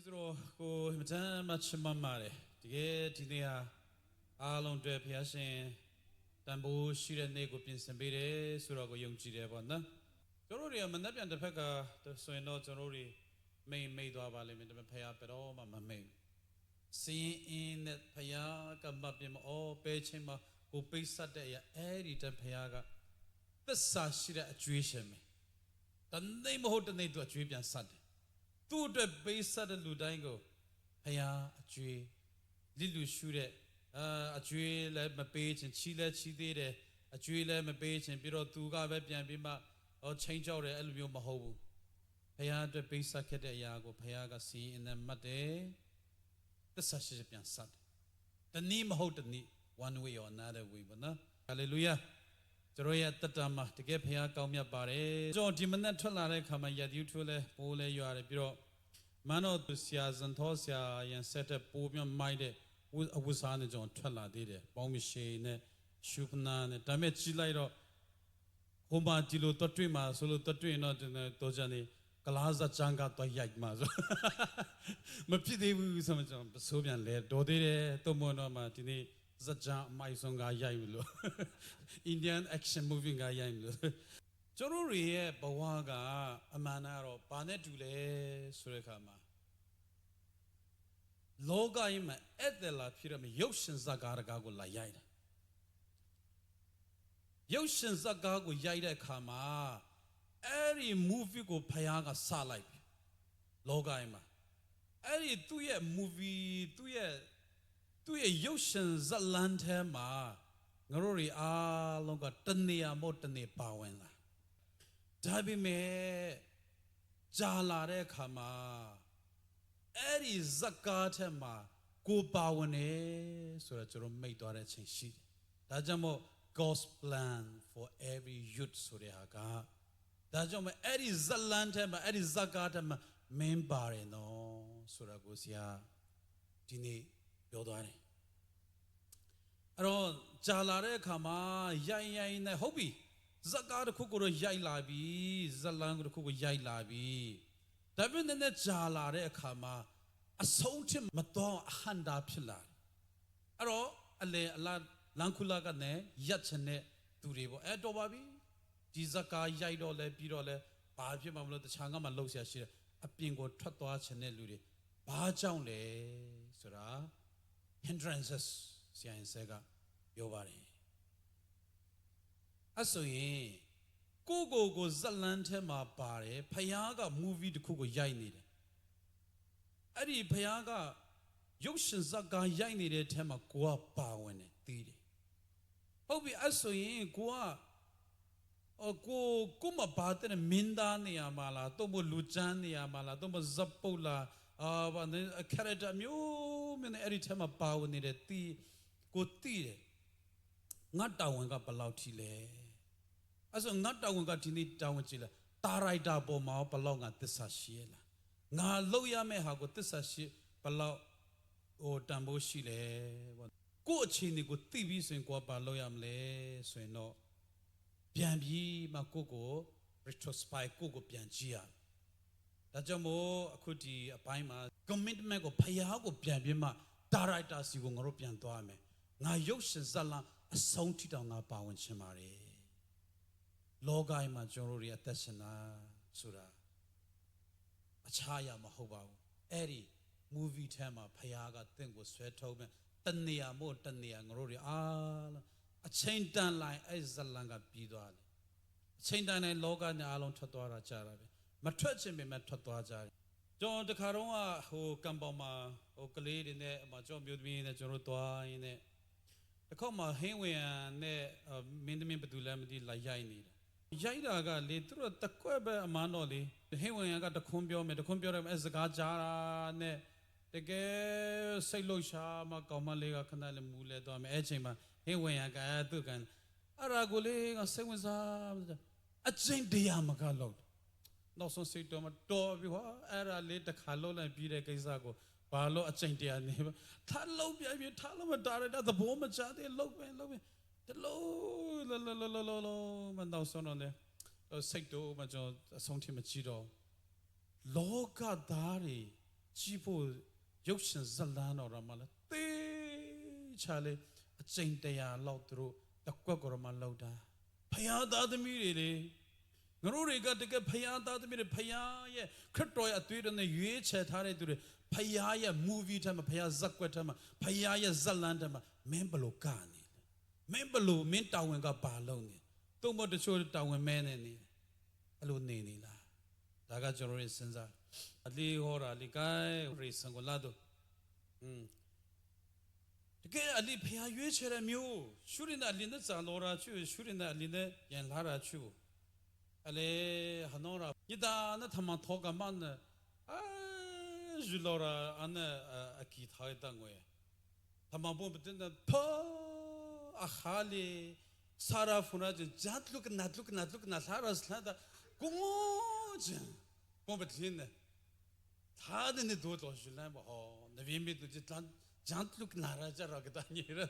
Jizro ko himatan machimamare. Dige dinea alon de piashin tambo shire nego pinsambire surago yongchire bonna. Jorori amanapian de peka the soino jorori may do abalem in the paya pero mamma. See in that paya kababim o pechima who pisa de eri de payaga. The sashira a Jewish me. The name of the name to a Jewish sad. To the base of the Ludango, Paya, a tree, little shure, a tree led my page and Chile, a tree led my page and Biro Tuga, Webian Bima, or change out the Elvio Mahobu. Paya, the base of Ketayago, Payaga see in the Mate, the Sashipian sad. The name hold the knee one way or another way, but no. Hallelujah. Joya Tatama to get Paya Kamia Bare. John Dimanatolare come and yet you tule, Pole, you are a bureau. Mano to Sias and Tosia and set up Pobian Mide with a Wusana John Twella did it. Bomishe, Shupna, Damechilado, Homa Tilo Totrima, Solo Totrino, Tojani, Kalaza Changa to Yagmaz. Mapidi with some Sovian led, Dodere, Tomono Martini. Zaja my song ayaylo Indian action moving ayaylo Jorori bawaga amanaro panetule surekama Loga ima edela pirame yoshin zagaragago la yaida Yoshin zagago yaida kama Eri movie go payaga salai Loga ima Eri tuye movie tuye Tu ye yoshin zalante ma Ngorori a longa tania motane pawen la Dabi me Jalare kama Eri zakate ma Go pawane So that you make to a change Dajamo God's plan for every youth Surihaga Dajamo Eri zalante ma Eri zakate ma Membare no Suragosia Dini Yodari. Aron Jalare Kama, Yay in the hobby. Zagar Kukuro Yai Labi, Zalang Kuku Yai Labi. Davin and the Jalare Kama, a soldier Maton Handa Pillar. Aro, Ale Lad Lankulagane, Yachane, Turibo, Edobabi, Jizaka Yaidole, Pirole, Bajimamlo, the Changama Losia, a pingo Tatoa Chaneluri, Bajaunle, Sura. Hindrances, Sian Sega, Yovari. Asoye, Gogo go Zalante ma pare, Payaga movie to Kugo Yainid. Adi Payaga, Yoshin Zaga Yainid Tema Gua Pawane, Didi. Hobi Asoye, Gua or go Guma Baten and Mindania Mala, Tomo Lujania Mala, Tomo Zapola. A character mu in every time a power needed tea, good tea. Not down got below Chile. As a not down got to need down Chile. Tarai dabo ma belong at this ashiela. Na loya me ha got this ashi below or dambo Chile. Go chini good TVs and go baloyam le, so no. Piambi Macogo, retrospect Gogo Piangia. Dajamo akuti apaima commitment ko phaya ko pian pian ma director si ko ngaro pian twa me nga yoshin zala asong thi taw nga pawan chin mare logai ma chon ro ri athasana sura achaya ma hou ba bu eri movie the ma phaya ga tin ko swẹ thau me taniya mo taniya ngaro ri a achain tan lai ai zalan ga pi twa le achain tan nai loga ne along thwat twa ra cha ra be Matching me met Tatuaja. John the Caronga who Kambama, O Kalid in there, Majo Budmi in the Jorotua in it. The Koma Henway and Mindamin Bedulamdi La Yaini. Jaida got laid through a Taqueba Manoli. The Henway got the Cumbio, the Cumbio as the Gajara, the gay Sailo Shama, Comalega Canal Mule, Dom Edgema, Henway I got Dugan. Aragule, a Sevenza, a Jane Diamaka. No so say to my door, era later Kalola and Peter Kaisago, Palo a Chantia neighbor. Talo be Talama Dara, the Boma Jade, low, the low, and now son on there. Say to my John, a song to Machido. Loga Dari, ကြီးဖို့ရုပ်ရှင်ဇလန်းတော်မှာလဲတေးချလေအကျင့်တရားလောက်သူတို့တကွက်ကောမှာလောက်တာဖယားသားသမီးတွေလေငါတို့တွေကတကယ်ဖယားသားသမီးတွေဖယားရဲ့ခရစ်တော်ရဲ့အသွေးတော်နဲ့ရွေးချယ်ထားတဲ့သူတွေဖယားရဲ့ movie ထဲမှာဖယားဇက်ကွက်ထဲမှာဖယားရဲ့ဇလန်းထဲမှာမင်းဘလို့ကနေမင်းဘလို့မင်းတာဝန်ကပါလုံးနေတုံ့မတချို့တာဝန်မဲနေနေအဲ့လိုနေနေလားဒါကကျွန်တော်ရဲ့စဉ်းစားအလီဟောတာလီကိုင်းရေစံကိုလာတော့တကယ်အလီဖျားရွေးချယ်တဲ့မျိုးရှုရင်အလီနဲ့ဇာလောရာချူရှုရင်အလီနဲ့ရန်လာရာချူအလေဟနောရာယတာနဲ့ထမထောကမန်ဂျူလောရာအနအကီထိုင်တန်ဝဲထမဘုံပတင်တဲ့ဖောအခါလီစာရာဖုနာဂျတ်လုကနတ်လုကနတ်လုကနတ်စာရာစလာတာကိုဂျန်ဘုံပတင်တဲ့다들 내 도도 줄래 뭐 너비미도 잔뜩 나라자라고 다니라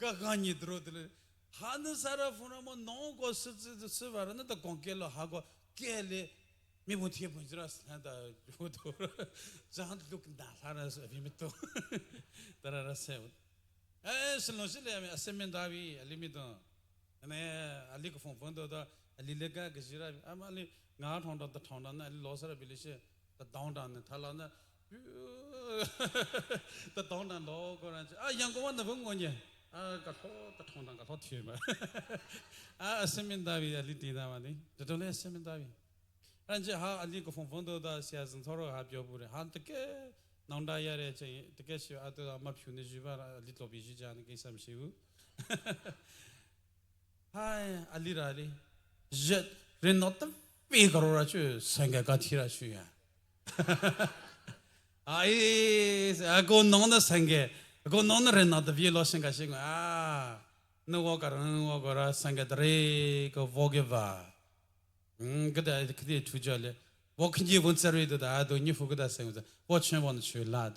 가가니 들어들 하는 사람은 뭐 너고 쓰바라는 또 공개로 하고 깨래 미모티에 본지라스 한다 도도 잔뜩 나라서 비미도 따라라세요 슬로실레 아세멘다비 알리미도 네 알리고 폰폰도다 알리레가 그지라 아마리 나 통도 통도나 로서라 빌리시 down down the Talana the down down dog or young one the Bungonia. Got the tongue got hot humor. Semin Davi, a little Davani, the Dole Semin Davi. And how a league of Fondo does has and Toro have your wood. Hunt the care, Nanda Yare, to get you out of the map, a little Bijan, in case I'm sure. Hi, a little jet, Renata, big or sang a got here. I go non the sangue, go non renata the velo sing no walker, sang a drake of Vogeva. Good idea to jolly. Walking you won't say that I don't you forget that saying, watch him on the shoe lad.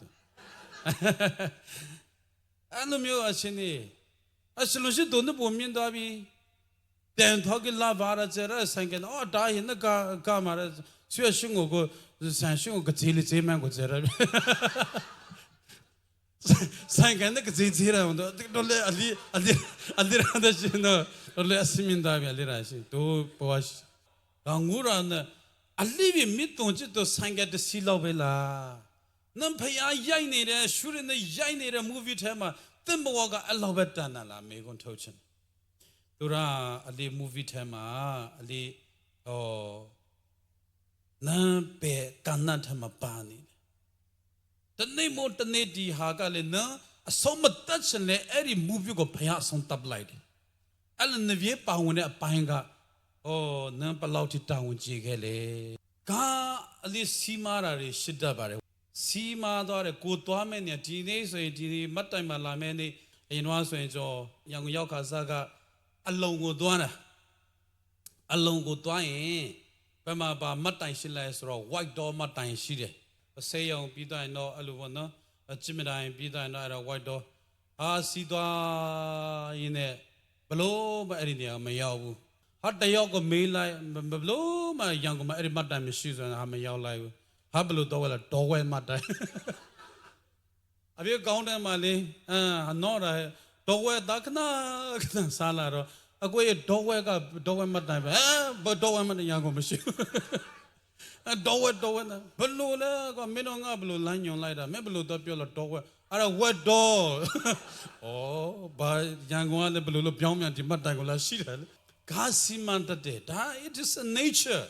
I know you are shinny. I shall lose it on the woman, Dobby. Then talking love out at the sangue, or die in the camera. Sure, shingle go. Sanshung got silly same man was there. Sank and the Zira, don't let a little only a simin dive a little. Do wash. Langura and I leave him mid to sang at the sea lovella. Numpaya Yainere, shooting the Yainere movie tema, Timboga, I love it, Danala, Megon Tochin. Dura, a li movie tema, a li, oh. Na be kanatama bani. The name of the Nedi Hagalina, a summer touch and let every movie go pay out some top light. Alan Nevia Pawna Panga, oh, Nampalauti town jigele. Ga Ali Simara Shidabare. Sima dore Kutuamen, a teenage, a teenage, Matama Lameni, in one sense, or young Yokazaga, along with Duana. Along with Duane. Bama ba matai shila sro white door matai shide say young pita no aluvana a chimidai pita no era white door sidwa ine below ba erinia mayawu hat the yog of me like below my young ma eri matai shoes and ha mayaw like ha below door doorway matai have you gone down mali no doorway dakna salaro a great doorway matai but doorway young machine. A doorway, Balula, got Minonga blue line on lighter, Mebulu Dopula doorway, are a wet door. Oh, by young one, the blue Piom and Timatagola Shida. Gasimanta did. It is a nature.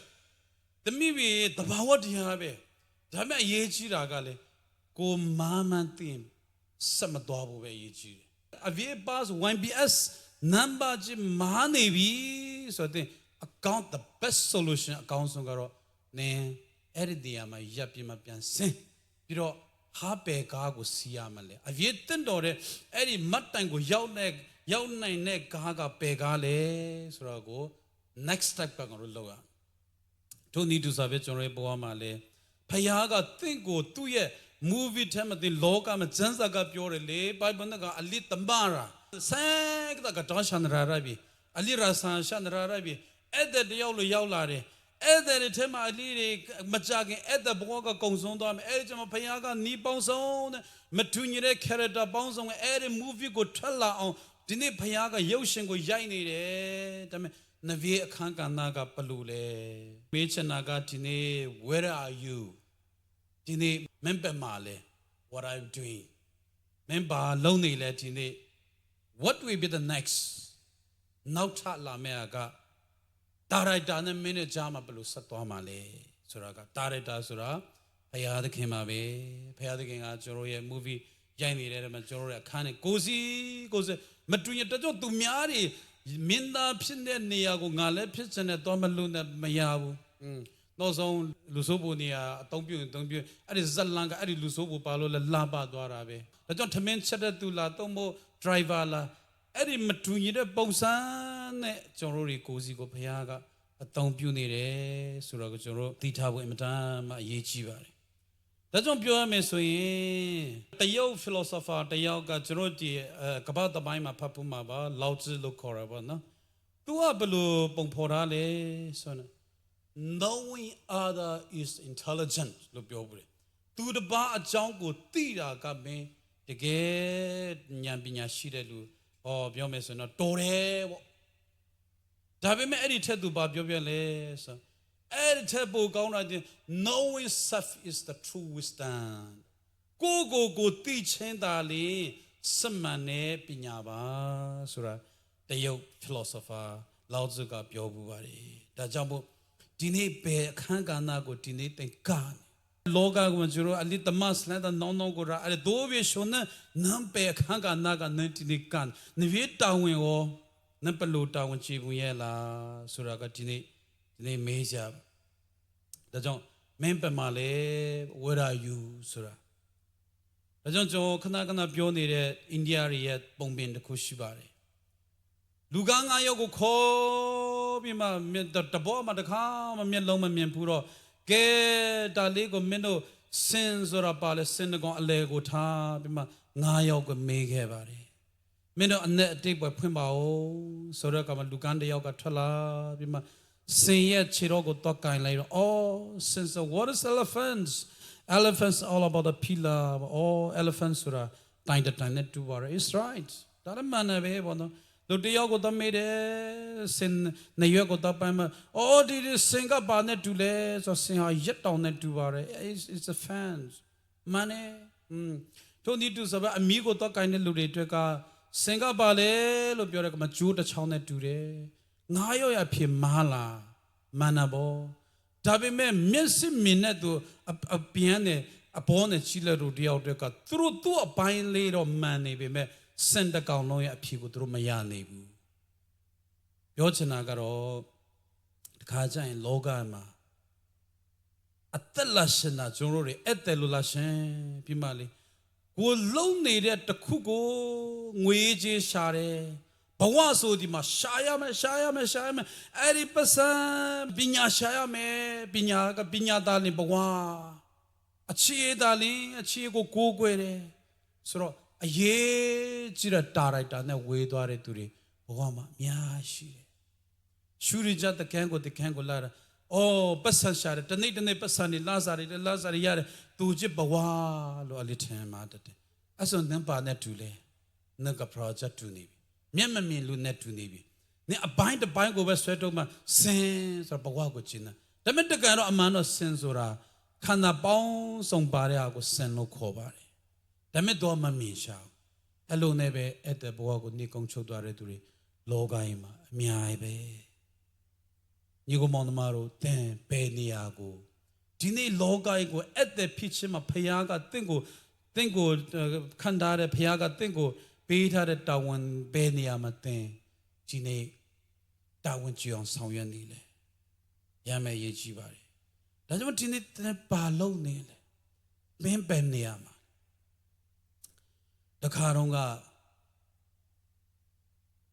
The maybe the power to have it. Dama Yeji Ragale, go mamma team, some adobo way Yeji. A V bus 1BS. Number money, so they account the best solution accounts on Garo. Ne, Eridiama, Yapima Pianse, Piro, Hape Gago Siamale. I've yet dore, Eri Matango, Yaunai neck, Gaga Pegale, Surago, next step Pagaloa. Don't need to savage on Reboamale. Payaga, think go 2 year movie Timothy Loka, Matzenzaga Pure, Bibonaga, Alita Mara. Sang the Gatashan Rarabi, Alira San Shan Rarabi, Ed the Yolo Yaulari, အဲ့တဲ့ထဲမှာအလေးတွေမကြခင်အဲ့တဲ့ဘဝကကုံဆုံးသွားမယ်အဲ့ဒီကျမှဖခင်ကနီးပေါင်းဆုံးတဲ့မတူညီတဲ့ character ပေါင်းဆုံးအဲ့ဒီ movie ကိုထွက်လာအောင်ဒီနေ့ဖခင်ကရုပ်ရှင်ကိုရိုက်နေတယ်ဒါပေမဲ့နဗီအခန်းကဏ္ဍကဘလို့လဲမေးချင်တာကဒီနေ့ where are you ဒီနေ့မင်းပဲမှာလဲ what are you doing မင်းဘာလုပ်နေလဲဒီနေ့ what will be the next နောက်ထပ်လာမယ့်ကဒါရိုက်တာနဲ့မင်းနဲ့ကြားမှာဘယ်လိုဆက်သွားမှာလဲဆိုတာကဒါရိုက်တာဆိုတာဘုရားသခင်ပါပဲဘုရားသခင်ကကျွန်တော်ရဲ့ movie ရိုက်နေတဲ့မှာကျွန်တော်ရဲ့အခန်းနဲ့ကိုစီမတူရတချို့သူများတွေမင်းသားဖြစ်တဲ့နေရာကိုငါလည်းဖြစ်စတဲ့တော့မလို့နဲ့မရဘူးနောက်ဆုံးလူဆိုးဖို့နေရာအသုံးပြုအဲ့ဒီဇလန်ကအဲ့ဒီလူဆိုးဖို့ပါလို့လည်းလာပါသွားတာပဲဒါကြောင့်ထမင်းချက်တဲ့သူလားသုံးဖို့ driver လားအဲ့ဒီမတူညီတဲ့ပုံစံနဲ့ကျွန်တော်တို့တွေကိုစီကိုဘုရားကအသုံးပြုနေတယ်ဆိုတော့ကျွန်တော်တို့သိထားဖို့အင်မတန်မှအရေးကြီးပါတယ်ဒါကြောင့်ပြောရမယ်ဆိုရင်တရုတ် philosopher တယောက်ကကျွန်တော်ဒီကမ္ဘာတပိုင်းမှာဖတ်ဖို့မှာပါလောက်ကျလို့ခေါ်တာပေါ့နော်သူကဘယ်လိုပုံဖော်ထားလဲဆိုတော့ knowing other is intelligent လို့ပြောပြီးသူတစ်ပါးအကြောင်းကိုသိတာကမင်းတကယ်ဉာဏ်ပညာရှိတဲ့လူပြောမယ်ဆိုတော့တော်တယ်ပေါ့ဒါပေမဲ့အဲ့ဒီထက်သူဘာပြောပြလဲဆိုအဲ့ဒီထက်ပိုကောင်းတာချင်း knowing self is the true wisdom ကိုသိချင်းတာလေစမှန်တဲ့ပညာပါဆိုတာတရုတ် philosopher လောက်ဇုကပြောပူပါတယ်ဒါကြောင့်မို့ဒီနေ့ပဲအခန်းကဏ္ဍကိုဒီနေ့သင်ကနေလောကကိုကျွန်တော်အလီတမတ်နဲ့တော့နောင်ကိုရာအဲ့ဒိုးဝေရှုံနဲ့နမ်ပဲအခန်းကဏ္ဍကနဲ့ဒီနေ့ကန်နဝေတောင်းဝင်ရောနပလိုတောင်းချီဘူးရဲ့လားဆိုတာကဒီနေ့မေးကြဒါကြောင့်မင်းပမာလေ where are you ဆိုတာဒါကြောင့်ကျွန်တော်ခဏပြောနေတဲ့အိန္ဒိယရဲ့ပုံပြင်တစ်ခုရှိပါတယ်လူကငါယောက်ကိုခေါ်ပြီးမှတဘောမှာတခါမှမျက်လုံးမမြင်ဘူးတော့ကဲဒါလေးကိုမင်းတို့စင်ဆိုတာပါလေစင်တကောင်အလဲကိုထားပြီးမှငါယောက်ကိုမေးခဲ့ပါတယ်မင်းတို့အနဲ့အတိတ်ပဲဖွင့်ပါဦးဆိုတော့ကမှလူကန်းတယောက်ကထွက်လာပြီးမှစင်ရဲ့ခြေတော်ကိုတော့ကင်လိုက်တော့ oh since what is elephants all about the pillar elephants ဆိုတာတိုင်းနဲ့တူပါတယ် it's right ဒါလည်းမှန်တယ်ပဲပေါ့နော်လူတယောက်ကိုတော့မေးတယ်စင်နေရွက်ကိုတော့ပိုင်းမှာဒီစင်ကပါနဲ့တူလဲဆိုစင်ဟာရက်တောင်နဲ့တူပါတယ် it's a fans မန်နဲ့တို့ဒီတူဆိုပါအမီကိုတော့ကိုင်းတဲ့လူတွေအတွက်ကစင်ကပါလေလို့ပြောတဲ့ကမှကျိုးတစ်ချောင်းနဲ့တူတယ်ငါရောရဖြစ်မားလားမန်နာဘောဒါပေမဲ့မျက်စိမြင်တဲ့သူအပြင်းနဲ့အပေါ်နဲ့ချီလက်တို့တယောက်တည်းကသူတို့အပိုင်းလေးတော့မှန်နေပေမဲ့စင်တကောင်လုံးရဲ့အဖြစ်ကိုသူတို့မရနိုင်ဘူးပြောချင်တာကတော့တခါကျရင်လောကမှာအသက်လာရှင်တာကျွန်တော်တို့အဲ့တယ်လို့လာရှင်ပြီးမှလေကိုလုံးနေတဲ့တခုကိုငွေကြေးရှာတယ်ဘဝဆိုဒီမှာရှာရမယ်အဲ့ဒီပစံပညာရှာရမယ်ပညာသားလင်ဘဝအခြေသားလင်အခြေကိုကိုးကွယ်တယ်ဆိုတော့အရေးကြီးတဲ့တာရိုက်တာနဲ့ဝေးသွားတဲ့သူတွေဘဝမှာအများရှိတယ်ရှူရီကြတဲ့ကံကိုလာတာပတ်စံရှာတယ်တနေ့ပတ်စံနေလာစားရတယ်သူချစ်ဘဝလို့အလေးထင်မှာတဲ့အဲ့ဆိုနံပါနဲ့တူလေနက project တူနေပြီမျက်မမြင်လူနဲ့တူနေပြီနင်အပိုင်းတစ်ပိုင်းကိုပဲဆွဲတော့မှစင်ဆိုဘဝကိုကျင်းတာဒါပေမဲ့တကယ်တော့အမှန်တော့စင်ဆိုတာခန္ဓာပေါင်းစုံပါတဲ့ဟာကိုစင်လို့ခေါ်ပါတယ်ဒါပေမဲ့တော့မမြင်ရှာဘူးအဲ့လိုနဲ့ပဲအဲ့တဲ့ဘဝကိုနေကုန်းချုပ်သွားတဲ့သူတွေလောကကြီးမှာအများကြီးပဲညီကောင်မောင်နှမတို့တန်ဘယ်နေရာကိုဒီနေ့လောကကြီးကိုအဲ့တဲ့ဖြစ်ချင်းမှာဖခင်ကတင့်ကိုခံထားတဲ့ဖခင်ကတင့်ကိုပေးထားတဲ့တာဝန်ဘယ်နေရာမှာတင်ဒီနေ့တာဝန်ကြည့်အောင်ဆောင်ရွက်နေလေရမယ်ရေးကြည့်ပါတယ်ဒါကြောင့်ဒီနေ့တင်ပါလုံးနေလေမင်းပဲနေရာမှာတခါတော့က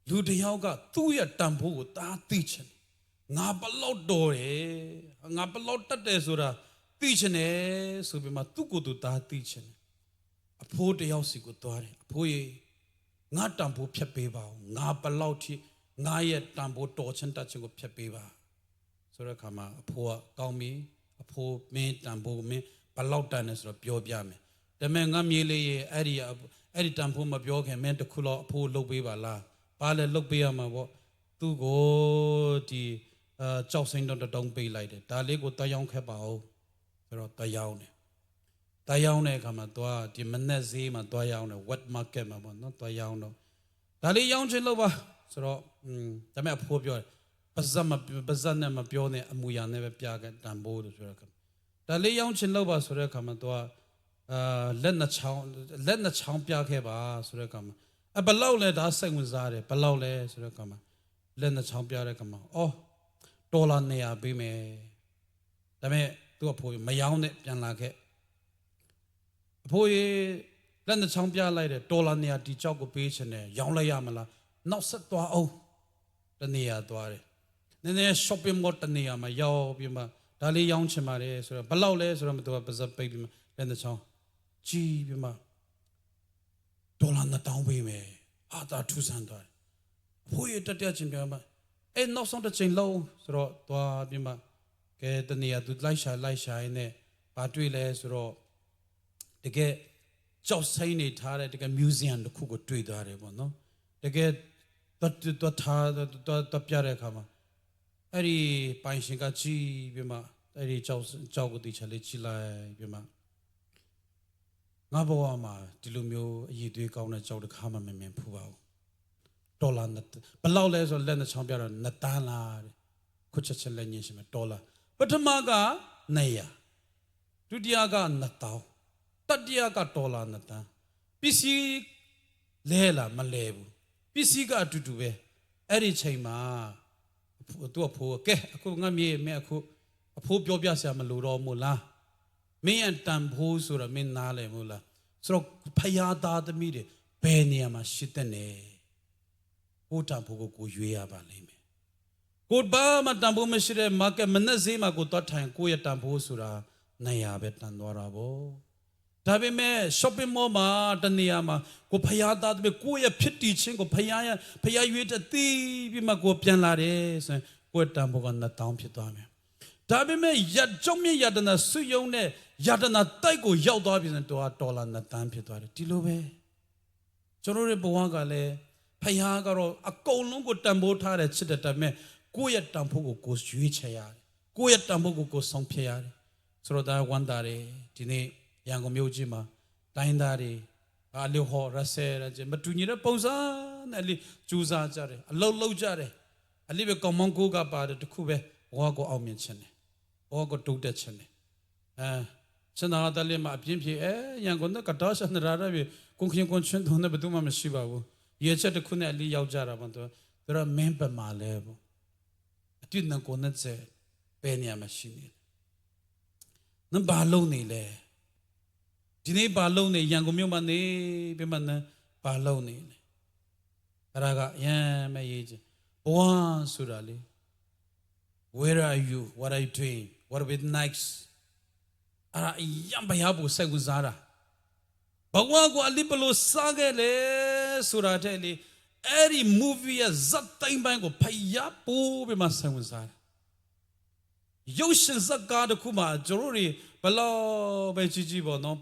လူတယောက်ကသူ့ရဲ့တန်ဖိုးကိုတားသိချင်ငါဘလောက်တော်တယ်ငါဘလောက်တတ်တယ်ဆိုတာသိချင်တယ်ဆိုပြီးမှသူ့ကိုယ်သူတားသိချင်တယ်အဖိုးတယောက်စီကိုသွားတယ်အဖိုးရေငါတန်ဖိုးဖြတ်ပေးပါဦးငါဘလောက်ထိငါရဲ့တန်ဖိုးတော်ချင်တတ်ချင်ကိုဖြတ်ပေးပါ ဆိုတဲ့ခါမှာအဖိုးကကောင်းပြီအဖိုးမင်းတန်ဖိုးမင်းဘလောက်တန်လဲဆိုတော့ပြောပြမယ်ဒါပေမဲ့ငါမြေးလေးရဲ့အဲ့ဒီတန်ဖိုးမပြောခင်မင်းတခုတော့အဖိုးလှုပ်ပေးပါလားဘာလဲလှုပ်ပေးရမှာပေါ့သူ့ကိုဒီကြောက်စိမ့်တော့တုံးပေးလိုက်တယ်ဒါလေးကိုတယောင်းခက်ပါဦးဆိုတော့တယောင်းတယ်တယောင်းတဲ့အခါမှာသွားဒီမနက်ဈေးမှာသွားရောင်းတယ် wet market မှာပေါ့နော်သွားရောင်းတော့ဒါလေးရောင်းချင်လို့ပါဆိုတော့ဒါပေမဲ့အဖိုးပြောတယ်ပါဇက်နဲ့မပြောနဲ့အမူအရာနဲ့ပဲပြခဲ့တန်ဖိုးလို့ဆိုတော့ဒါလေးရောင်းချင်လို့ပါဆိုတဲ့အခါမှာသွားလက်နှစ်ချောင်းပြခဲ့ပါဆိုတဲ့အခါမှာဘလောက်လဲဒါစိတ်ဝင်စားတယ်ဘလောက်လဲဆိုတဲ့အခါမှာလက်နှစ်ချောင်းပြတဲ့အခါမှာအော်ဒေါ်လာ200ပေးမယ်ဒါပေမဲ့သူ့အဖိုးမရောင်းနဲ့ပြန်လာခဲ့အဖိုးရေလက်နှစ်ချောင်းပြလိုက်တယ်ဒေါ်လာ200ဒီကြောက်ကိုပေးချင်တယ်ရောင်းလိုက်ရမလားနောက်ဆက်သွားအောင်တနေရာသွားတယ်နည်းနည်း shopping mall တနေရာမှာရောက်ပြီးမှဒါလေးရောင်းချင်ပါတယ်ဆိုတော့ဘလောက်လဲဆိုတော့သူကပါဇက်ပိတ်ပြီးမှလက်နှစ်ချောင်းကြီးပြီးမှဒေါ်လာ2000ပေးမယ်အာသာထူဆန်းသွားတယ်အဖိုးရေတက်ချင်ပြန်မှအဲ့နောက်ဆုံးတစ်ချိန်လုံးဆိုတော့သွားပြီးမှကဲတနေရာသူလိုက်ရှာရင်းနဲ့ဘာတွေ့လဲဆိုတော့တကယ်ကြောက်စိမ့်နေထားတဲ့တကယ် museum တစ်ခုကိုတွေ့သွားတယ်ပေါ့နော်တကယ်တော့ထားတော့ပြတဲ့အခါမှာအဲ့ဒီပိုင်ရှင်ကကြည့်ပြီးမှအဲ့ဒီကြောက်ကိုတိချလေးကြည့်လိုက်ပြီးမှငါဘဝမှာဒီလိုမျိုးအည်သွေးကောင်းတဲ့ကြောက်တစ်ခါမှမမြင်ဖူးပါဘူးဒေါ်လာဘလောက်လဲဆိုလက်နဲ့ချောင်းပြတော့2တန်းလားတဲ့ခုချက်လက်ညှင်းရှိမယ်ဒေါ်လာပထမက900ဒုတိယက2000တတိယကဒေါ်လာ2တန်းပစ္စည်းလဲလားမလဲဘူးပစ္စည်းကအတူတူပဲအဲ့ဒီချိန်မှာသူ့အဖိုးကဲအခုငါမြေးမဲအခုအဖိုးပြောပြဆရာမလို့တော့မို့လားမင်းအတန်ဖိုးဆိုတော့မင်းနားလဲမို့လားဆိုတော့ဖယားသားသမီးတွေဘယ်နေရာမှာရှိတဲ့နေကိုတန်ဖိုးကိုရွေးရပါလိမ့်မယ်ကိုဘာမှတန်ဖိုးမရှိတဲ့ market မနဲ့ဈေးမှာကိုသွားထိုင်ကိုရဲ့တန်ဖိုးဆိုတာ900ပဲတန်သွားတာပေါ့ဒါပေမဲ့ shopping mall မှာတနေရာမှာကိုဖယားသားသမီးကိုရဲ့ဖြစ်တည်ခြင်းကိုဖယားရွေးတဲ့တီးပြီးမှကိုပြန်လာတယ်ဆိုရင်ကိုတန်ဖိုးက2000ဖြစ်သွားမယ်ဒါပေမဲ့ကျောင်းမြင့်ယတနာစုယုံနဲ့ယတနာတိုက်ကိုရောက်သွားပြီဆိုရင်တော့ဒေါ်လာ2တန်းဖြစ်သွားတယ်ဒီလိုပဲကျွန်တော်တို့ဘဝကလည်းဖယားကတော့အကုန်လုံးကိုတန်ဖိုးထားတဲ့ချစ်တဲ့ဒါပေမဲ့ကိုယ့်ရဲ့တန်ဖိုးကိုရွေးချယ်ရတယ်ကိုယ့်ရဲ့တန်ဖိုးကိုဆုံးဖြတ်ရတယ်ဆိုတော့ဒါဝန်တာတယ်ဒီနေ့ရန်ကုန်မြို့ကြီးမှာတိုင်းသားတွေအလျော်ရဆဲရမတူညီတဲ့ပုံစံနဲ့လေကြိုးစားကြတယ်အလုံးလုံးကြတယ်အလိပဲကောင်းမောင်းကိုကပါတယ်တခုပဲဘဝကိုအောင်မြင်ခြင်းတယ်ဘဝကိုတိုးတက်ခြင်းတယ်စနာတလေးမှာအပြင်းပြေရန်ကုန်ကတော့စနရာရပြီကိုခင်ကွန်ချွန်းတော့ဘယ်သူမှမရှိပါဘူးရဲ့ချက်တခုနဲ့အလိရောက်ကြတာပေါ့သူကမင်းပမာလဲပေါ့အတိတ်နဲ့ကိုနဲ့စေပဲနေရမရှိနေနဘာလုံးနေလဲဒီနေ့ဘာလုံးနေရန်ကုန်မြို့မှာနေပြမနဲ့ဘာလုံးနေလဲအဲ့ဒါကရမ်းမရေးချင်ဘဝဆိုတာလေ where are you what are you doing what are with next အဲ့ဒါရမ်းဘရဖို့စိတ်ဝင်စားတာဘဝကိုအလိပလို့စားခဲ့လေဆိုတာတဲ့လေအဲ့ဒီ movie ရဲ့ဇက်တိုင်းပိုင်းကိုဖျားပိုးပြမစိတ်ဝင်စားတာရုပ်ရှင်ဇက်ကားတစ်ခုမှာကျွန်တော်တို့ဘလို့ပဲကြည့်ပေါ့နော်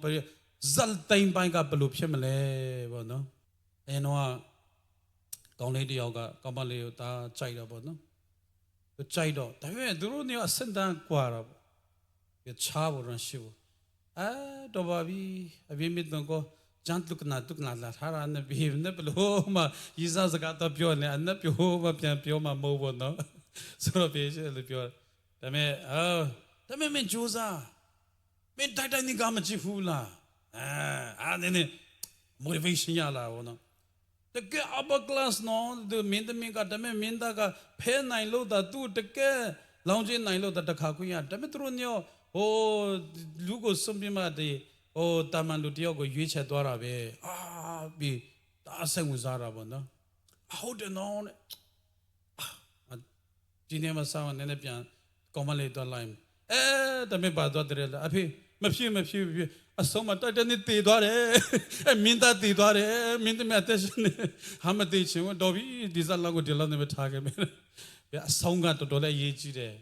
ဇက်တိုင်းပိုင်းကဘလို့ဖြစ်မလဲပေါ့နော်အဲတော့ကောင်းလေးတယောက်ကကောင်းမလေးကိုဒါကြိုက်တော့ပေါ့နော်သူကြိုက်တော့ဒါပေမဲ့သူတို့နေအစင်တန်းกว่าတော့ပြချာဘောရရှိဘူးတော့ပါပြီအပြင်းမြတ်တော့ဂျန်တုကနာလာထားရတဲ့ဘီနဲ့ဘလို့မှရီစားစကားတော့ပြောနေအနက်ပြောမှပြန်ပြောမှမဟုတ်ဘူးနော်ဆိုတော့ပြေရှိလို့ပြောဒါပေမဲ့မင်းကြိုးစားမင်းတိုက်နေကမကြည့်ဘူးလားနည်း motivation ရလာဘောနော်တကယ် upper class နော်ဒီမင်းသမီးကဒါပေမဲ့မင်းသားကဖဲနိုင်လို့တာသူတကယ်လောင်ကျင်းနိုင်လို့တာတခါခွင့်ရဒါပေမဲ့သူတို့ညလူကိုစွန့်ပြမတဲ့တာမန်လူတယောက်ကိုရွေးချယ်သွားတာပဲပြီးဒါစိတ်ဝင်စားတာပေါ့နော်ဟုတ်တယ်နော်ဒီနေ့မှစောင်းနေနေပြန်ကောမလေးတော့လိုက်ဒါပေမဲ့ပါတော့တယ်အဖေမဖြစ်အဆုံးမတိုက်တဲ့နေ့တည်သွားတယ်မင်းသားတည်သွားတယ်မင်းသမီးအသက်ရှင်နေဟာမတည်ချင်တော့ပြီဒီစားလောက်ကိုဒီလောက်နဲ့ထားခဲ့မယ်အဆုံးကတော်တော်လေးရေးကြည့်တယ်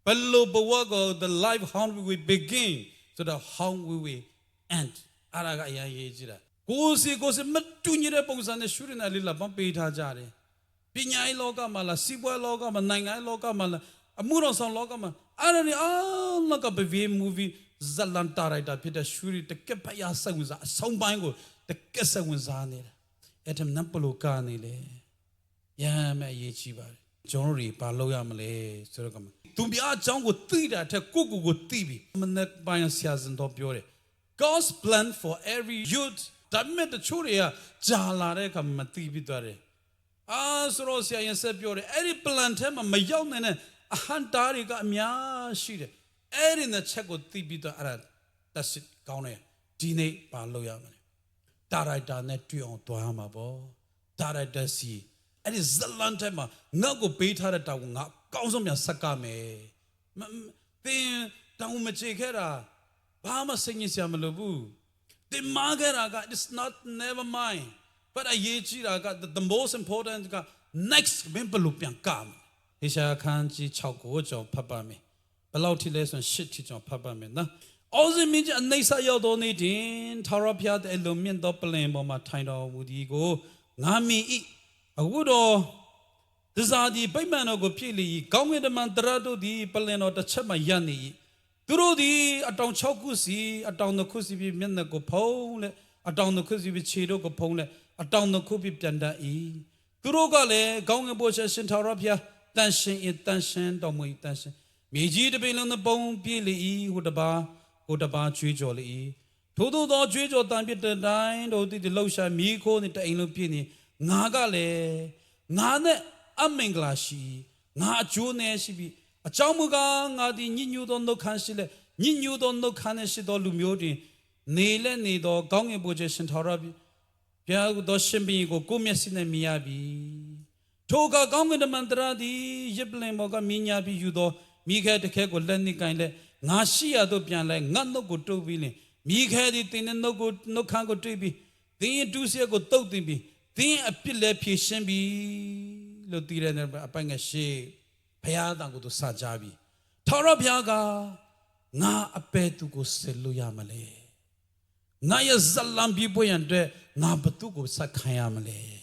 Bello bawago the life how we begin so the how we will end. Araga ya yejira. Gosi mattunyire pongsane shurina lila pampita jare. Pinyai loga mala, sibwa loga ma, nangai loga mala, amuro son loga ma. Arani all loga beve movie zalantara pita shuri the kepaya sanguza, sombango, the kesanguza. Etem nampolo canile. Yama yechiba. Jory paloyamale, Suragam. To be a jungle theatre, Kuku would TV. Manek by a season top yore. God's plan for every youth that met the Churia, Jalareka Matibitare. Ah, Sorosia and Sepure, every plant him a mayon and a hantarica mia sheet. Air in the Checo Tibita Arad. That's it, Gaune. Dine paloyamale. Tarai da netio to Hamabo. Tarai da si. And it's the long time. Nago beat her at Taunga. Kausomia Sakame. Then Taumachekera. Bama singing Yamalubu. The Margara it's not never mind. But I yechi got the most important got next Wimpalupian come. Hisha Kanji Chauko Papa me. Balauti lesson shit teach on Papa me. Also means a nice donating Tarapia the Illumin Doppelin Boma Tino would go. Nami eat. A wood or this are the Baymano go pili, come with the Mandrado di Paleno the Chama Yani. Duro di a down Chokusi, a down the Kusi Mena go pole, a down the Kusi with Chido go pole, a down the Kupi Tanda E. Duro gale, going about Shintarapia, dancing it dancing, don't wait dancing. Meiji the bill on the bone, Billy, who the bar, Jolly. Todo the Jujo or time bit the dine, or did the Losha Miko in the Ainopini. Nagale, Nane Amenglashi, Na June Shibi, a Chamuga, Nadi, Ninu don't know Cancile, Ninu don't know Caneshido Lumiodi, Nele Nido, Gongi Bojes and Torabi, Piago Shimbi, Gumesin and Miyabi. Toga Gongi the Mandradi, Yibling Moga Minyabi Yudo, Mika the Kego Lenny Kinde, Nashia do Pian like no good to Willing, Mika the thing and no good, no cango tribi, the do see a good totibi. Then a pillar patient be Lotira upon a she, Payada go to Sajabi. Tarabiaga, na a pet to go seluyamale. Naya Zalambi boy and de, na batugo sakayamale.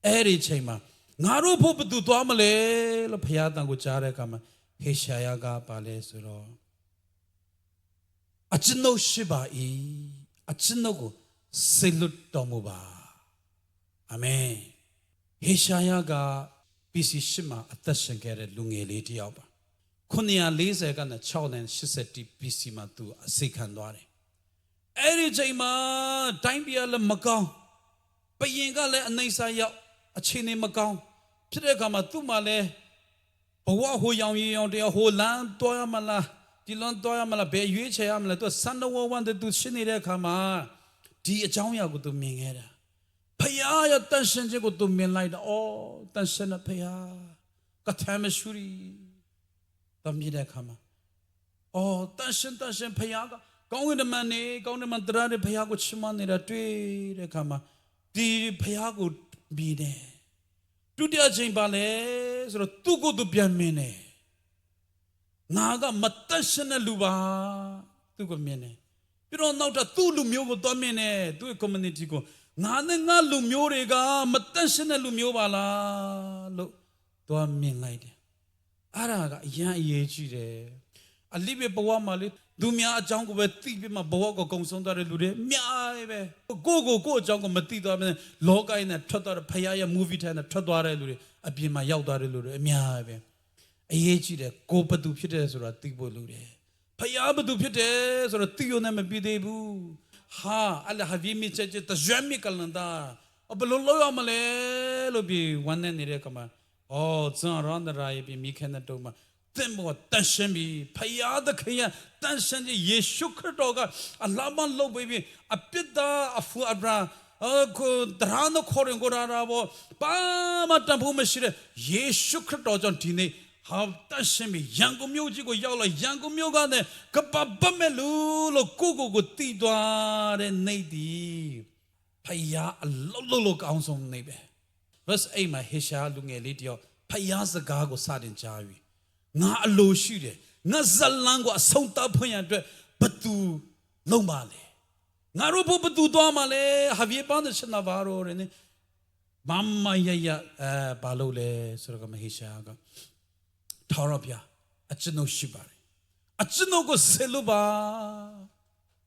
Eri chema, Naru Popu to Amale, La Payada go Jarekama, Heshayaga Palesuro. Achino Shiba e, Achinogo, Selut Domuba. Amen. Heshayaga BC Shima attention get a lungeli diaba. Kunia laser gonna challenge she said BC Matu a second dware. Eri Jama, time be a Macau. Payinga le a Nisaya, a chini Macau. Chidekama Tumale, Pawahu Yang on their whole land, Toyamala, Dilon Toyamala, Bay Yuchayamla, to Sanda wanted to Shinida Kama, Dia Jaya go to Mingera. Paya attention go to me like oh tension paya katamashuri tamida kama oh tension paya going the money going the mantra de paya go chimani da twi de kama di paya go bi de tutia chain ba le so tu go to pian min ne naga matashan lu ba tu go min ne pi ro naut ta tu lu myo go to min ne tu community go Nana Lumurega, Matasana Lumiovala, look, do a mean like Araga, ya ye, a live Bawamali, do me a jungle with thief in my Bawago Consonda Lude, Mia, go, jungle Matida, Loga in a Trotter, Paya movie and a Trodare Lude, a be my Yaudare Lude, Mia, a ye, go but do Peters or a Tibo Lude, Payaba do Peters or a Tio Nama Bidebu. Ha, Allah have you met the Jamical and da. Oh, below Amale, Lobby, one and Irekama. Oh, it's not around the Rai, be meek and the Doma. Then what, Tashemi, Payada Kaya, Tashan, Yeshuka doga, a Laban low baby, a pita, a fuabra, a good Drano Korin Gorabo, Bama Tambumashire, Yeshuka dojan tine. How Tashemi, Yango Mujigo Yala, Yango Mugane, Kapabamelu, Kugo, Tidwa, and Nadi. Paya, a lolo council neighbor. Verse 8, my Hisha Lungelitio, Payas the Gago Sadin Javi. Na a low shooter, ငါဇလန်းကိုအဆုံးသတ်ဖွင့်ရတဲ့ဘသူလုံးပါလေငါတို့ဘသူသွားမှလဲဟာဗီပန်းတဲ့ရှင်နာဘာရောနေမမယယဘာလို့လဲဆိုတော့မဟေရှာကထော်ရပြအကျွန်ုပ်ရှိပါတယ်အကျွန်ုပ်ကိုဆေလို့ပါ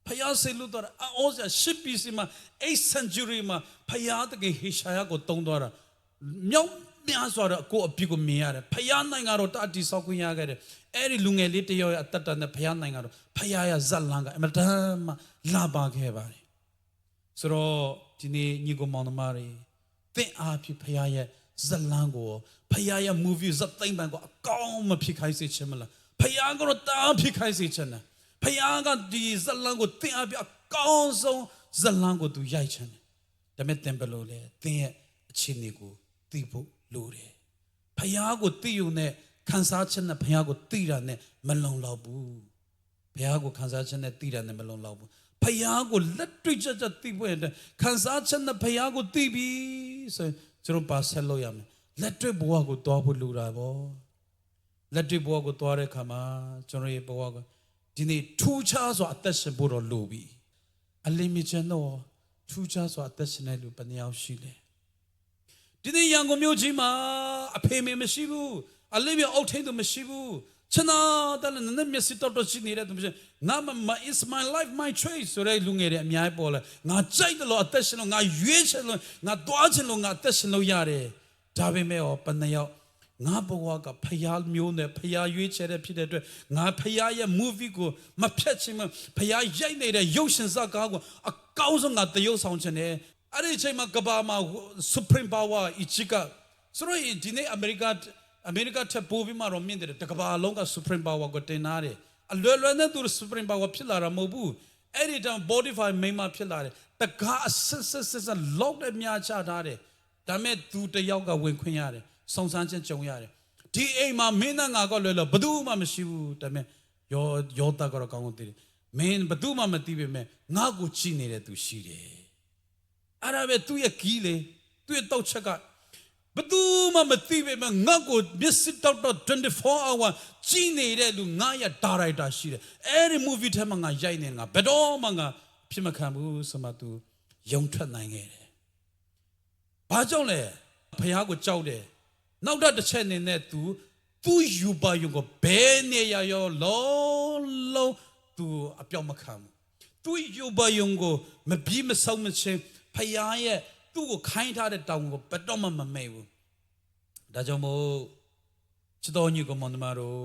ဖယားဆေလို့တော့အော်စရှစ်ပီစီမှာ8 century မှာဖယားတကယ်ဟေရှာကိုတုံးသွားတာမြောက်များစွာတော့ကိုအပြစ်ကိုမြင်ရတယ်ဖယားနိုင်ကတော့တတိဆောက်ခွင့်ရခဲ့တယ်အဲ့ဒီလူငယ်လေးတယောက်ရဲ့အသက်တန်နဲ့ဖယားနိုင်ကတော့ဖယားရဲ့ဇက်လန်းကအမတန်မှလာပါခဲ့ပါတယ်ဆိုတော့ဒီနေ့ညီကိုမောင်နှမတွေသင်အားဖြင့်ဖယားရဲ့ဇက်လန်းကိုဖယားရဲ့ movie ဇက်သိမ့်ပန်ကိုအကောင်းမဖြစ်ခိုင်းစေချင်မလားဖယားကတော့တားဖြစ်ခိုင်းစေချင်တယ်ဖယားကဒီဇက်လန်းကိုသင်အားဖြင့်အကောင်းဆုံးဇက်လန်းကိုသူရိုက်ချင်တယ်ဒါပေမဲ့သင်ဘယ်လိုလဲသင်ရဲ့အခြေအနေကိုသိဖို့လိုတယ်ဖယားကိုသိယူနဲ့ခံစားချက်နဲ့ဖယားကိုသိတာနဲ့မလုံလောက်ဘူးဖယားကိုခံစားချက်နဲ့သိတာနဲ့မလုံလောက်ဘူးဖယားကိုလက်တွေ့ချက်ချက်သိဖို့အတွက်ခံစားချက်နဲ့ဖယားကိုသိပြီဆိုရင်ကျွန်တော်ပါဆက်လို့ရမယ်လက်တွေ့ဘဝကိုတွားဖို့လိုတာပေါ့လက်တွေ့ဘဝကိုတွားတဲ့အခါမှာကျွန်တော်ရဲ့ဘဝကဒီနေ့ထူးခြားစွာအသက်ရှင်ဖို့တော့လိုပြီအလင်းမြချင်တော့ထူးခြားစွာအသက်ရှင်တဲ့လူဘယ်နှယောက်ရှိလဲဒီနေ့ရန်ကုန်မြို့ကြီးမှာအဖေမေမရှိဘူးအလေးမြောက်အုတ်ထိန်သူမရှိဘူးချနာတလည်းနည်းမျက်စိတော့ရှိနေတဲ့သူမရှိငါမ is my life my choice ဆိုတဲ့လူငယ်တွေအများကြီးပေါ်လာငါကြိုက်တယ်လို့အသက်ရှင်လို့ငါရွေးချယ်လို့ငါတွားချင်လို့ငါအသက်ရှင်လို့ရတယ်ဒါပေမဲ့ဘယ်နှယောက်ငါဘဝကဖယားမျိုးနဲ့ဖယားရွေးချယ်တဲ့ဖြစ်တဲ့အတွက်ငါဖယားရဲ့ movie ကိုမဖြတ်ချင်မဖယားရိုက်နေတဲ့ရုပ်ရှင်ဇာတ်ကားကိုအကောင်းဆုံးငါတရုပ်ဆောင်ချင်တယ်အဲ့ဒီအချိန်မှာကဘာမှာ supreme power အချစ်ကဆိုတော့ဒီနေ့အမေရိကထပ်ပို့ပြီးမှတော့မြင့်တယ်တကဘာလုံးက supreme power ကိုတင်နာတယ်အလွယ်လွယ်နဲ့သူ supreme power ဖြစ်လာတာမဟုတ်ဘူးအဲ့ဒီတောင် bodify မိမဖြစ်လာတယ်တကားအစစ်လောက်တဲ့များချထားတယ်ဒါမဲ့သူတယောက်ကဝင်ခွင့်ရတယ်စုံစမ်းခြင်းကြုံရတယ်ဒီအိမ်မှာမင်းနဲ့ငါကလွယ်လွယ်ဘယ်သူမှမရှိဘူးဒါမဲ့ရောတာကတော့ကောင်းကောင်းသိတယ်မင်းဘယ်သူမှမသိပေမဲ့ငါ့ကိုကြည့်နေတဲ့သူရှိတယ်အဲ့ဒါပဲသူ့ရဲ့ကီးလေသူ့ရဲ့တောက်ချက်ကဘယ်သူမှမသိပေမဲ့ငါ့ကိုမျက်စိတောက်တော့24 hour ကြည့်နေတဲ့လူငါရဲ့ဒါရိုက်တာရှိတယ်အဲ့ဒီ movie ထဲမှာငါရိုက်နေငါဘယ်တော့မှငါဖြစ်မခံဘူးဆိုမှသူယုံထွက်နိုင်ခဲ့တယ်ဘာကြောင့်လဲဖယားကိုကြောက်တယ်နောက်တစ်ချက်နေနဲ့သူယူပါယုံကိုဘယ်နေရရောလုံးသူအပြောင်းမခံဘူးသူယူပါယုံကိုမပြီးမဆုံးမချင်းဖယားရဲ့သူ့ကိုခိုင်းထားတဲ့တောင်းကိုဘယ်တော့မှမမေ့ဘူးဒါကြောင့်မို့ချစ်တော်ညီကောင်မတို့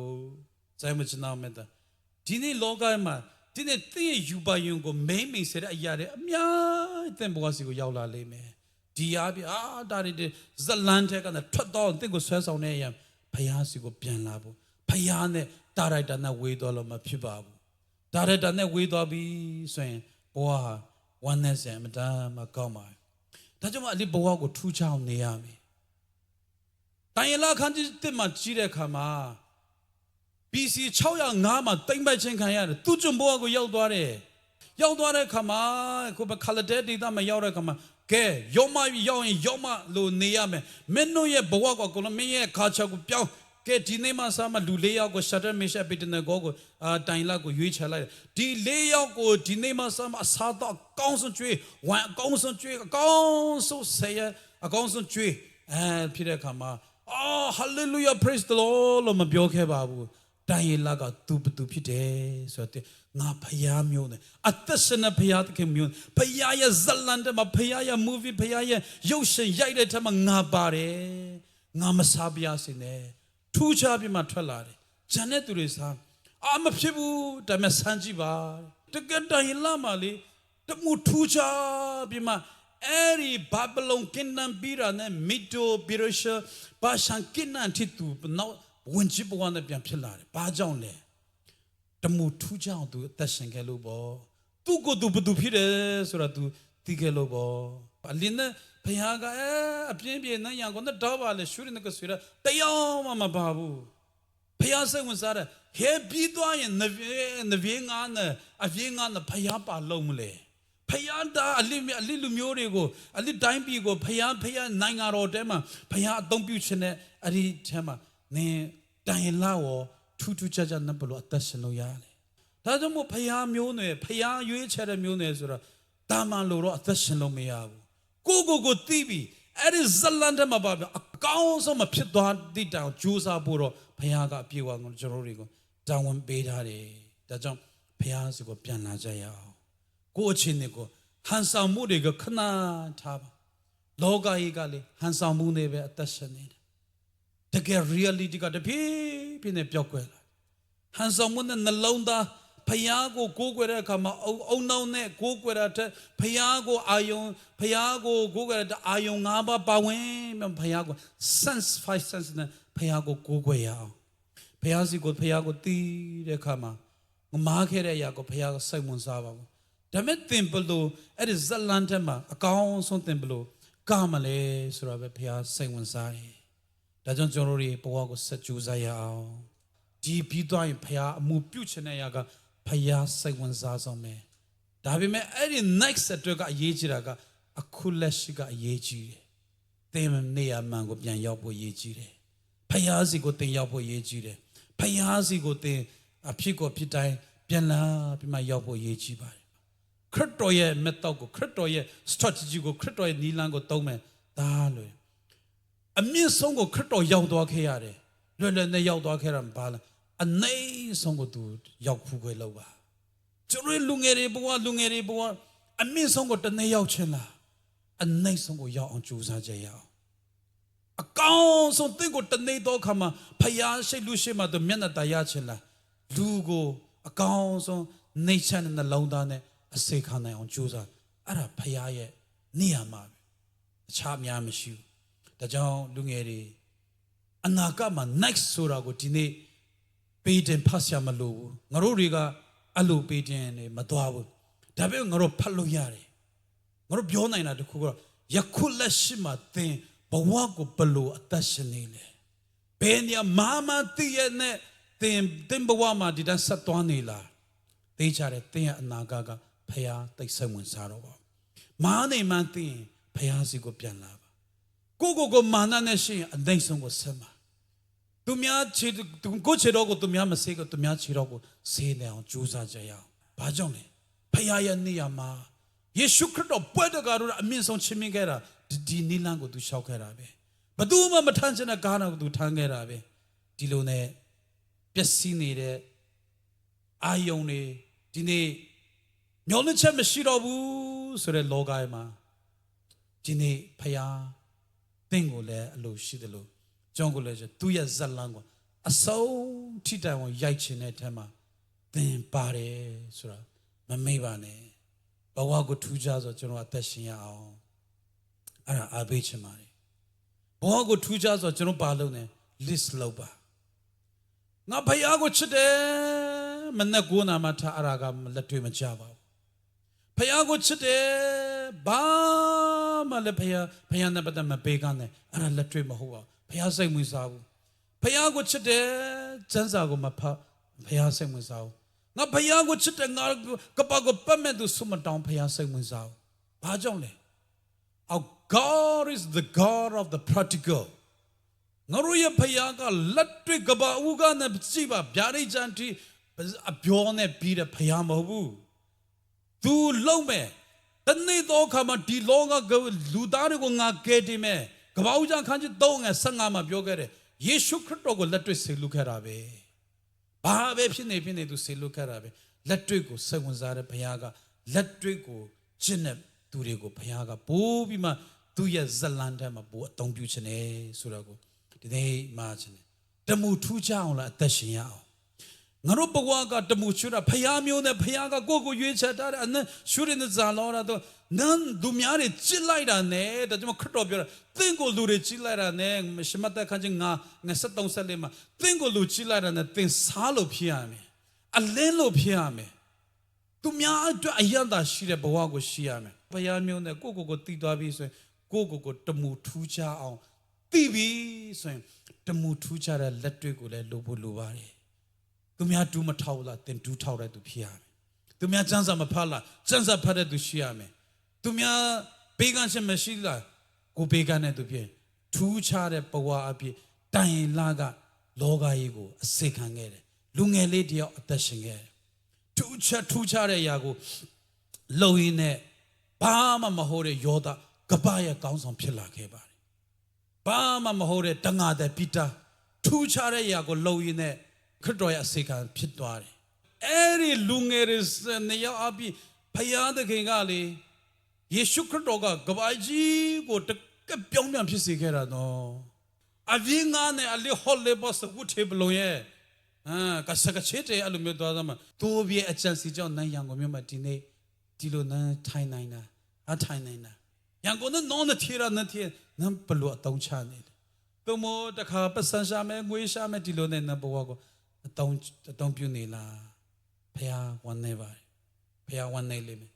ဇိုင်းမချနာမဲ့ဒီနေ့လောကမှာဒီနေ့သင်ယူပါယုံကိုမိမ့်စေတဲ့အရာတွေအများသင်ဘဝစီကိုရောက်လာလိမ့်မယ်ဒီအားဖြင့်ဒါတွေဇလန်တဲ့ကနေထွက်တော့သင်ကိုဆွဲဆောင်နေရဖယားစီကိုပြန်လာဖို့ဖယားနဲ့တာရိုက်တာနဲ့ဝေးသွားလို့မဖြစ်ပါဘူးတာရိုက်တာနဲ့ဝေးသွားပြီဆိုရင်ဘဝဟာဝမ်းနဲ့စံမတမ်းမကောင်းပါဘူးဒါကြောင့်အလေးဘဝကိုထူးခြားအောင်နေရမယ်တိုင်ရလာခန်းကြီးမှာကြီးတဲ့အခါမှာ BC 605မှာတိမ့်ပိုက်ချင်းခံရတယ်သူ့ကျွန်ဘဝကိုရောက်သွားတဲ့အခါမှာကိုဘခလတဲ့ဒေတာမှာရောက်တဲ့အခါမှာကဲရောမရောက်ရင်ရောမလို့နေရမယ်မင်းတို့ရဲ့ဘဝကိုကိုမင်းရဲ့ခါချောကိုပြောင်းကဲဒီနေ့မှစမှလူ၄ယောက်ကို shutter mission ပိတနေကိုတိုင်လာကိုရွေးချယ်လိုက်ဒီ၄ယောက်ကိုဒီနေ့မှစမှအစားတော့အကောင်းဆုံးကျွေးဝမ်းအကောင်းဆုံးကျွေးအကောင်းဆုံးဆယ်ရအကောင်းဆုံးကျွေးဖြစ်တဲ့အခါမှာhallelujah praise the Lord လို့မပြောခဲ့ပါဘူးတိုင်ရလာကသူဖြစ်တယ်ဆိုတော့ငါဖယားမျိုးနဲ့အသက်ရှင်တဲ့ဖယားတခင်မျိုးဖယားရဲ့ဇလန်တဲ့မှာဖယားရဲ့ movie ဖယားရဲ့ရုပ်ရှင်ရိုက်တဲ့ထက်မှာငါပါတယ်ငါမစားပြစေနဲ့ထူးခြားပြီးမှထွက်လာတယ်ဂျန်တဲ့သူတွေစားမဖြစ်ဘူးဒါပေမဲ့စမ်းကြည့်ပါတကယ်တိုင်လာမှလေတမှုထူးခြားပြီးမှအဲ့ဒီဘာဘလုံကင်နမ်ပြီးတာနဲ့မီတိုဘီရရှာဘာရှန်ကင်နန်တီတူနောက်ဝင်ချစ်ဘဝနဲ့ပြန်ဖြစ်လာတယ်ဘာကြောင့်လဲတမှုထူးခြားအောင်သူအသက်ရှင်ခဲ့လို့ပေါ့သူ့ကိုသူဘယ်သူဖြစ်တယ်ဆိုတာသူသိခဲ့လို့ပေါ့အလင်းနဲ့ဘုရားကအပြင်းပြင်းနဲ့ရံကုန်တော့ပါလေရှုရနေကဆွေတရားမှမပါဘူးဘုရားစိတ်ဝင်စားတယ်ဟဲပြီးသွားရင်နဘေးငါနဲ့အပြင်းငါနဲ့ဘုရားပါလုံးမလဲဖယားတာအလစ်လူမျိုးတွေကိုအလစ်တိုင်းပြည်ကိုဖယားနိုင်ငံတော်တဲမှာဖယားအသုံးပြုခြင်းနဲ့အဲ့ဒီထဲမှာနင်တိုင်လာရော ထူးခြားခြားနဲ့ဘလို့အသက်ရှင်လို့ရတယ်ဒါကြောင့်မို့ဖျားမျိုးနွယ်ဖျားရွေးချယ်တဲ့မျိုးနွယ်ဆိုတော့တာမန်လို့တော့အသက်ရှင်လို့မရဘူးကိုတီးပြီးအဲ့ဒီဇလန်တဲ့မှာပါအကောင်းဆုံးမဖြစ်သွားတဲ့တောင်ကြိုးစားဖို့တော့ဖျားကအပြေဝကျွန်တော်တွေကိုတာဝန်ပေးထားတယ်ဒါကြောင့်ဖျားစီကိုပြန်လာကြရအောင်ကိုအချင်းတွေကိုဟန်ဆောင်မှုတွေကခဏထားပါလောကကြီးကလေဟန်ဆောင်မှုတွေပဲအသက်ရှင်နေတယ်တကယ် reality ကတဖြည်းဖြည်းနဲ့ပျောက်ကွယ်လာဟန်ဆောင်မှုနဲ့နှလုံးသားဖျားကိုကိုးကွယ်တဲ့အခါမှာအုံနောက်နဲ့ကိုးကွယ်တာတဲ့ဖျားကိုအာယုံဖျားကိုကိုးကွယ်တဲ့အာယုံ၅ပါးပါဝင်ဖျားကို sense 5 sense နဲ့ဖျားကိုကိုးကွယ်ရအောင်ဖျားစီကိုဖျားကိုတီးတဲ့အခါမှာမမားခဲ့တဲ့အရာကိုဖျားကစိတ်ဝင်စားပါဘူးဒါမဲ့သင်ဘလို့အဲ့ဒီဇလန်တဲ့မှာအကောင်းဆုံးသင်ဘလို့ကမလဲဆိုတော့ပဲဖျားစိတ်ဝင်စားတယ်ဒါကြောင့်ကျွန်တော်တို့ဘဝကိုဆက်ကြိုးစားရအောင်ဒီပြီးသွားရင်ဖျားအမှုပြုချင်တဲ့အရာကဖျားစိတ်ဝင်စားဆုံးပဲဒါပေမဲ့အဲ့ဒီ next အတွက်ကအရေးကြီးတာကအခုလက်ရှိကအရေးကြီးတယ်သင်နေရာမှန်ကိုပြန်ရောက်ဖို့အရေးကြီးတယ်ဖျားစီကိုသင်ရောက်ဖို့အရေးကြီးတယ်ဖျားစီကိုသင်အဖြစ်ကိုဖြစ်တိုင်းပြန်လာပြီးမှရောက်ဖို့အရေးကြီးပါတယ်ခရစ်တော်ရဲ့ method ကိုခရစ်တော်ရဲ့ strategy ကိုခရစ်တော်ရဲ့နည်းလမ်းကိုသုံးမယ်ဒါလို့အမြင့်ဆုံးကိုခရစ်တော်ရောက်သွားခဲ့ရတယ်လွယ်လွယ်နဲ့ရောက်သွားခဲ့တာမပါလားအနိုင်ဆုံးကိုသူရောက်ဖူးခွေလောက်ပါကျွန်တော်လူငယ်တွေဘဝအမြင့်ဆုံးကိုတနေ့ရောက်ချင်လားအနိုင်ဆုံးကိုရောက်အောင်ကြိုးစားကြရအောင်အကောင်းဆုံးသင်ကိုတနေ့တော့ခါမှာဖျားရှိလူရှိမှသူမျက်နှာတရားချင်လားလူကိုအကောင်းဆုံးနေချမ်းတဲ့နှလုံးသားနဲ့အစေခံနိုင်အောင်ကြိုးစားအဲ့ဒါဖျားရဲ့နေရာမှာပဲအခြားများမရှိဘူးဒါကြောင့်လူငယ်တွေအနာဂတ်မှာ next ဆိုတာကိုဒီနေ့ပေးတင်ဖတ်ရမလို့ငါတို့တွေကအလိုပေးတင်နေမသွားဘူးဒါပေမဲ့ငါတို့ဖတ်လို့ရတယ်ငါတို့ပြောနိုင်တာတခုကတော့ယခုလက်ရှိမှာသင်ဘဝကိုဘလို့အသက်ရှင်နေလဲဘယ်နေရာမတည့်ရဲ့နဲ့သင်ဘဝမှာဒီတိုင်းဆက်သွားနေလားသိချတယ်သင်ရဲ့အနာဂတ်ကဖျားသိစိတ်ဝင်စားတော့ပါမာနေမှသိရင်ဖျားစီကိုပြန်လာပါကိုမာနနဲ့ရှိရင်အနိုင်ဆုံးကိုဆက်မှာသူများခြေကိုခြေတော့ကိုသူများမဆေးကိုသူများခြေတော့ကိုဆေးနေအောင်ကြိုးစားကြရအောင်ဘာကြောင့်လဲဖခင်ရဲ့နေရာမှာယေရှုခရစ်တော်ပွဲတော်ကတော့အမြင့်ဆုံးချင်းမြင်ခဲ့တာဒီနိလန်းကိုသူလျှောက်ခဲ့တာပဲဘသူမှမထမ်းချင်တဲ့ကားတော်ကိုသူထမ်းခဲ့တာပဲဒီလိုနဲ့ပျက်စီးနေတဲ့အာယုန်တွေဒီနေ့မျောလင့်ချက်မရှိတော့ဘူးဆိုတဲ့လောကမှာဒီနေ့ဖခင်သင်ကိုလည်းအလိုရှိတယ်လို့ကျောင်းကိုလည်းသူ့ရဲ့ဇက်လန်းကိုအဆုံးထိတိုင်ဝင်ရိုက်ချင်တဲ့အထက်မှာသင်ပါတယ်ဆိုတာမမေ့ပါနဲ့ဘဝကိုထူးခြားဆိုကျွန်တော်အသက်ရှင်ရအောင်အဲ့ဒါအားပေးချင်ပါတယ်ဘဝကိုထူးခြားဆိုကျွန်တော်ပါလို့ ਨੇ list လုပ်ပါငါဖယားကိုချစ်တယ်မနဲ့ကိုနာမှာထားအရာကလက်တွေ့မကြပါဘူးဖယားကိုချစ်တယ်ဘာမှလည်းဖယားနဲ့ပတ်သက်မပေးကနဲ့အဲ့ဒါလက်တွေ့မဟုတ်ပါဖယားစိတ်ဝင်စားဘူးဖယားကိုချစ်တယ်စံစာကိုမဖဖယားစိတ်ဝင်စားဘူးငါဖယားကိုချစ်တယ်ငါကပကိုပတ်မဲ့သူဆုမတောင်းဖယားစိတ်ဝင်စားဘူးဘာကြောင့်လဲ Our God is the God of the prodigal ငါတို့ရဲ့ဖယားကလက်တွေ့ကပဦးကနဲ့ကြည့်ပါဗျာဒိတ်ချန်တီအပြောနဲ့ပြီးတဲ့ဖယားမဟုတ်ဘူးသူလုံးမဲ့တနေ့တော့ခါမှာဒီလောကလူသားတွေကိုငါကယ်တင်မယ်ကပဦးချန်ခန်းကြီး3ငယ်15မှာပြောခဲ့တယ်ယေရှုခရစ်တော်ကိုလက်တွေ့ဆေလွတ်ခဲ့တာပဲဘာပဲဖြစ်နေသူဆေလွတ်ခဲ့တာပဲလက်တွေ့ကိုစိတ်ဝင်စားတဲ့ဘုရားကလက်တွေ့ကိုကျင့်တဲ့သူတွေကိုဘုရားကပိုးပြီးမှသူ့ရဲ့ဇလန်ထဲမှာပိုးအသုံးပြုခြင်းနဲ့ဆိုတော့ကိုဒီနေ့မှာခြင်းတမှုထူးခြားအောင်လားအသက်ရှင်ရအောင်ငါတို့ဘဝကတမှုချူတာဖျားမျိုးနဲ့ဖျားကကိုရွေးချယ်ထားတဲ့အနရှုရတဲ့ဇာလောတာတော့နန်းသူများတွေကြစ်လိုက်တာနဲ့ဒါကြောင့်ခရစ်တော်ပြောတာသင်ကိုလူတွေကြစ်လိုက်တာနဲ့ရှမတ်သက်ခန်းချင်းငါ73ဆက်လေးမှာသင်ကိုလူကြစ်လိုက်တာနဲ့သင်စားလို့ဖြစ်ရမယ်အလင်းလို့ဖြစ်ရမယ်သူများအတွက်အယံတာရှိတဲ့ဘဝကိုရှိရမယ်ဖျားမျိုးနဲ့ကိုတည်သွားပြီဆိုရင်ကိုတမှုထူးခြားအောင်တည်ပြီဆိုရင်တမှုထူးခြားတဲ့လက်တွေကိုလည်းလိုဖို့လိုပါတယ်သူများတူးမထောက်လားတင်တူးထောက်တဲ့သူဖြစ်ရမယ်သူများစံစာမဖတ်လားစံစာဖတ်တဲ့သူရှိရမယ်သူများဘေးကန်းရှင်မရှိလားကိုဘေးကန်းတဲ့သူဖြစ်ထူးခြားတဲ့ဘဝအဖြစ်တိုင်လာကလောကကြီးကိုအစေခံခဲ့တယ် လူငယ်လေးတယောက်အသက်ရှင်ခဲ့ထူးခြားတဲ့အရာကိုလုံရင်းနဲ့ဘာမှမဟုတ်တဲ့ယောသကပ္ပရဲ့ကောင်းဆောင်ဖြစ်လာခဲ့ပါတယ်ဘာမှမဟုတ်တဲ့တငါတဲ့ပီတာထူးခြားတဲ့အရာကိုလုံရင်းနဲ့ခရစ်တော်ရဲ့အစေခံဖြစ်သွားတယ်အဲ့ဒီလူငယ်တွေနေရာအပြီးဖယားသခင်ကလေယေရှုခရစ်တော်ကကပ္ပကြီးကိုတကယ်ပြောင်းပြန်ဖြစ်စေခဲ့တာနော်အပြင်းငါနဲ့အလေဟောလေဘတ်ဝတ်ထေဘလုံးရဲ့ကစကချေတဲ့အလိုမျိုးသွားသမှာသူ့ရဲ့အချမ်းစီကြောင့်နိုင်ရန်ကုန်မြို့မှာဒီနေ့ဒီလိုနန်းထိုင်နိုင်တာအထိုင်နိုင်တာရန်ကုန်နဲ့နောနဲ့ထေရနဲ့ထေနန်းဘလို့အတောင်းချနေတယ်သူမို့တခါပတ်စံရှာမယ်ငွေရှာမယ်ဒီလိုနဲ့နန်းဘဝကိုအတောင်းပြုနေလားဖះဝန်နေပါဖះဝန်နေလိမ့်မယ်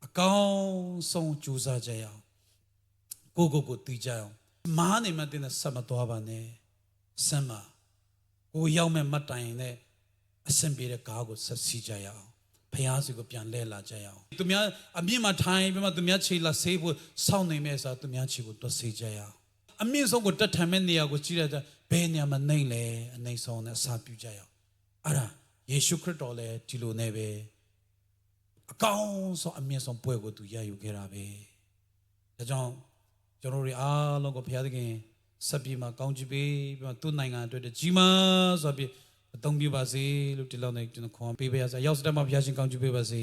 အကောင်းဆုံးကြိုးစားကြရအောင်ကိုတီးကြအောင်မားနေမှတင်ဆက်မသွားပါနဲ့ဆက်မကိုရောက်မဲ့မတ်တိုင်နဲ့အဆင်ပြေတဲ့ကားကိုဆက်စီကြရအောင်ဖះစီကိုပြန်လဲလာကြရအောင်သူများအမြင့်မှာထိုင်ပြီးမှသူများခြေလာဆေးဖို့စောင့်နေမဲ့ဆိုသူများခြေကိုတွတ်ဆေးကြရအောင်အမြင့်ဆုံးကိုတက်ထန်မဲ့နေရာကိုကြည့်ရတဲ့ဘယ်နေရာမှာနိုင်လဲအနိုင်ဆုံးနဲ့အစာပြုကြရအောင်အဲ့ဒါယေရှုခရစ်တော်လည်းဒီလိုနဲ့ပဲအကောင်းဆုံးအမြင့်ဆုံးပွဲကိုသူရယူခဲ့တာပဲဒါကြောင့်ကျွန်တော်တို့အားလုံးကိုဘုရားသခင်ဆက်ပြီးမှကောင်းချီးပေးပြီးမှသူ့နိုင်ငံအတွက်ကြီးမားဆိုပြီးအသုံးပြုပါစေလို့ဒီလောက်နဲ့ကျွန်တော်ခေါ်ပေးပါရစေရောက်စတဲ့မှာဘုရားရှင်ကောင်းချီးပေးပါစေ